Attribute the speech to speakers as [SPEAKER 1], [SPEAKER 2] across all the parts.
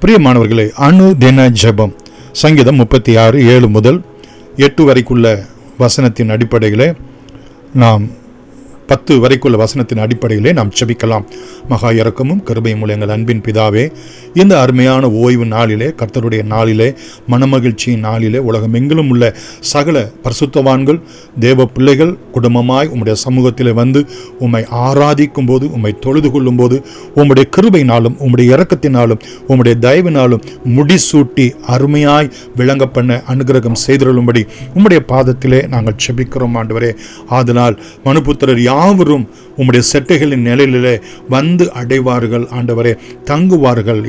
[SPEAKER 1] பிரியமானவர்களே, அனுதின ஜெபம் சங்கீதம் 36 7 முதல் 8 வரைக்குள்ள வசனத்தின் அடிப்படையிலே நாம் 10 வரைக்குள்ள வசனத்தின் அடிப்படையிலே நாம் ஜெபிக்கலாம். மகா இரக்கமும் கிருபையும் உள்ள எங்கள் அன்பின் பிதாவே, இந்த அருமையான ஓய்வு நாளிலே, கர்த்தருடைய நாளிலே, மனமகிழ்ச்சியின் நாளிலே உலகம் எங்கிலும் உள்ள சகல பரிசுத்தவான்கள் தேவ பிள்ளைகள் குடும்பமாய் உம்முடைய சமூகத்திலே வந்து உம்மை ஆராதிக்கும் போது, உம்மை தொழுது கொள்ளும் போது, உம்முடைய கிருபையினாலும் உம்முடைய இரக்கத்தினாலும் உம்முடைய தயவினாலும் முடிசூட்டி அருமையாய் விளங்க பண்ண அனுகிரகம் செய்திருளும்படி உம்முடைய பாதத்திலே நாங்கள் ஜெபிக்கிறோம் ஆண்டவரே. ஆதலால் மனுபுத்திரர் யாவரும் உம்முடைய செட்டைகளின் நிலையிலே வந்து அடைவார்கள் ஆண்டவரே, தங்குவார்கள்,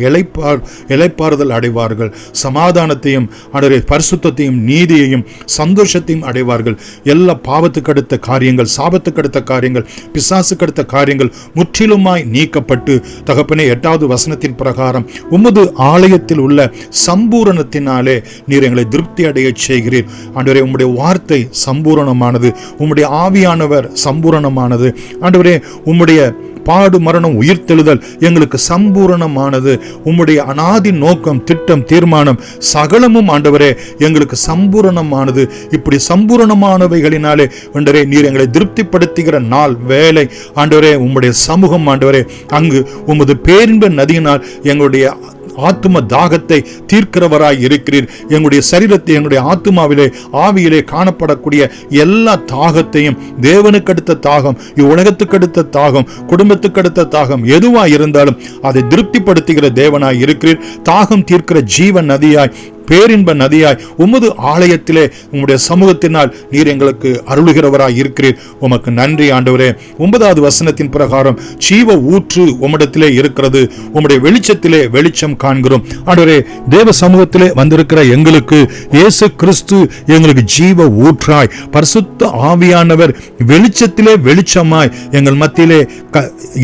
[SPEAKER 1] இளைப்பாறுதல் அடைவார்கள், சமாதானத்தையும் ஆண்டவரே பரிசுத்தத்தையும் நீதியையும் சந்தோஷத்தையும் அடைவார்கள். எல்லா பாவத்துக்கு அடுத்த காரியங்கள், சாபத்துக்கு அடுத்த காரியங்கள், பிசாசுக்கு அடுத்த காரியங்கள் முற்றிலுமாய் நீக்கப்பட்டு தகப்பனே 8வது வசனத்தின் பிரகாரம் உமது ஆலயத்தில் உள்ள சம்பூரணத்தினாலே நீர் எங்களை திருப்தி அடைய செய்கிறீர் ஆண்டவரே. உம்முடைய வார்த்தை சம்பூரணமானது, உம்முடைய ஆவியானவர் சம்பூரணமானது ஆண்டவரே. உம்முடைய பாடு மரணம் உயிர்த்தெழுதல் எங்களுக்கு சம்பூரணமானது. உம்முடைய அநாதி நோக்கம், திட்டம், தீர்மானம் சகலமும் ஆண்டவரே எங்களுக்கு சம்பூரணமானது. இப்படி சம்பூரணமானவைகளினாலே ஆண்டவரே நீர் எங்களை திருப்திப்படுத்துகிற நாள் வேலை ஆண்டவரே. உம்முடைய சமூகம் ஆண்டவரே, அங்கு உமது பேரின்ப நதியினால் எங்களுடைய ஆத்தும தாகத்தை தீர்க்கிறவராய் இருக்கிறீர். எங்களுடைய சரீரத்தை, எங்களுடைய ஆத்துமாவிலே, ஆவியிலே காணப்படக்கூடிய எல்லா தாகத்தையும், தேவனுக்கு அடுத்த தாகம், இவ்வுலகத்துக்கு அடுத்த தாகம், குடும்பத்துக்கு அடுத்த தாகம் எதுவாய் இருந்தாலும் அதை திருப்திப்படுத்துகிற தேவனாய் இருக்கிறீர். தாகம் தீர்க்கிற ஜீவ நதியாய், பேரின்ப நதியாய் உமது ஆலயத்திலே உம்முடைய சமூகத்தினால் நீர் எங்களுக்கு அருளுகிறவராய் இருக்கிறீர். உமக்கு நன்றி ஆண்டவரே. 9வது வசனத்தின் பிரகாரம் ஜீவ ஊற்று உம்மிடத்திலே இருக்கிறது, உம்முடைய வெளிச்சத்திலே வெளிச்சம் காண்கிறோம் ஆண்டவரே. தேவ சமூகத்திலே வந்திருக்கிற எங்களுக்கு இயேசு கிறிஸ்து எங்களுக்கு ஜீவ ஊற்றாய், பரிசுத்த ஆவியானவர் வெளிச்சத்திலே வெளிச்சமாய் எங்கள் மத்தியிலே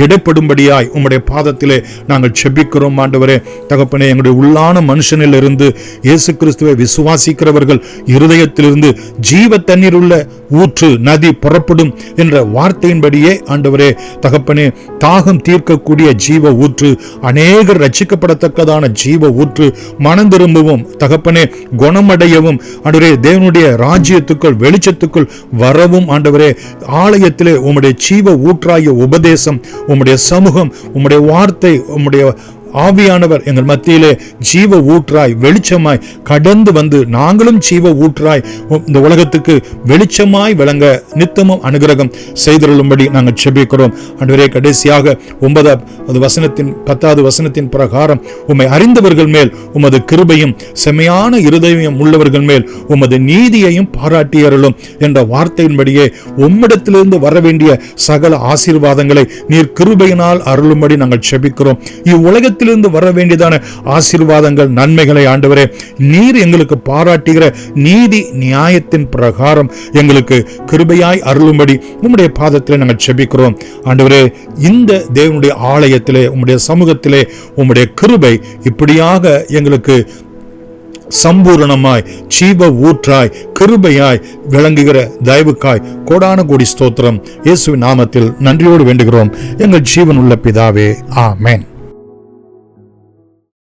[SPEAKER 1] இடப்படும்படியாய் உம்முடைய பாதத்திலே நாங்கள் செபிக்கிறோம் ஆண்டவரே. தகப்பனே, எங்களுடைய உள்ளான மனுஷனில் இருந்து இயேசு கிறிஸ்துவை விசுவாசிக்கிறவர்கள் இருதயத்திலிருந்து ஜீவ தண்ணீர் உள்ள ஊற்று நதி புறப்படும் என்ற வார்த்தையின்படியே ஆண்டவரே தகப்பனே, தாகம் தீர்க்கக்கூடிய ஜீவ ஊற்று, அநேகர் ரட்சிக்கப்படத்தக்கதான ஜீவ ஊற்று, மனம் திரும்பவும் தகப்பனே, குணமடையவும் ஆண்டவரே, தேவனுடைய ராஜ்யத்துக்குள் வெளிச்சத்துக்குள் வரவும் ஆண்டவரே, ஆலயத்திலே உம்முடைய ஜீவ ஊற்றாகிய உபதேசம், உம்முடைய சமூகம், உம்முடைய வார்த்தை, உம்முடைய ஆவியானவர் எங்கள் மத்தியிலே ஜீவ ஊற்றாய் வெளிச்சமாய் கடந்து வந்து நாங்களும் ஜீவ ஊற்றாய் இந்த உலகத்துக்கு வெளிச்சமாய் விளங்க நித்தமும் அனுகிரகம் செய்திருளும்படி நாங்கள் செபிக்கிறோம் ஆண்டவரே. கடைசியாக 9வது வசனத்தின் 10வது வசனத்தின் பிரகாரம் உம்மை அறிந்தவர்கள் மேல் உமது கிருபையும், செமையான இருதயம் உள்ளவர்கள் மேல் உமது நீதியையும் பாராட்டியருளும் என்ற வார்த்தையின்படியே உம்மிடத்திலிருந்து வர வேண்டிய சகல ஆசீர்வாதங்களை நீர் கிருபையினால் அருளும்படி நாங்கள் செபிக்கிறோம். இவ்வுலகத்தில் வர வேண்டியதான ஆசீர்வாதங்கள், நன்மைகளை ஆண்டவரே நீர் எங்களுக்கு பாராட்டுகிற நீதி நியாயத்தின் பிரகாரம் எங்களுக்கு கிருபையாய் அருளும்படி உம்முடைய பாதத்திலே நாங்கள் செபிக்கிறோம் ஆண்டவரே. இந்த தேவனுடைய ஆலயத்திலே, உம்முடைய சமூகத்திலே உம்முடைய கிருபை இப்படியாக எங்களுக்கு சம்பூரணமாய் ஜீவ ஊற்றாய் கிருபையாய் விளங்குகிற தயவுக்காய் கோடான கோடி ஸ்தோத்திரம். இயேசுவின் நாமத்தில் நன்றியோடு வேண்டுகிறோம் எங்கள் ஜீவன் உள்ள பிதாவே, ஆமென்.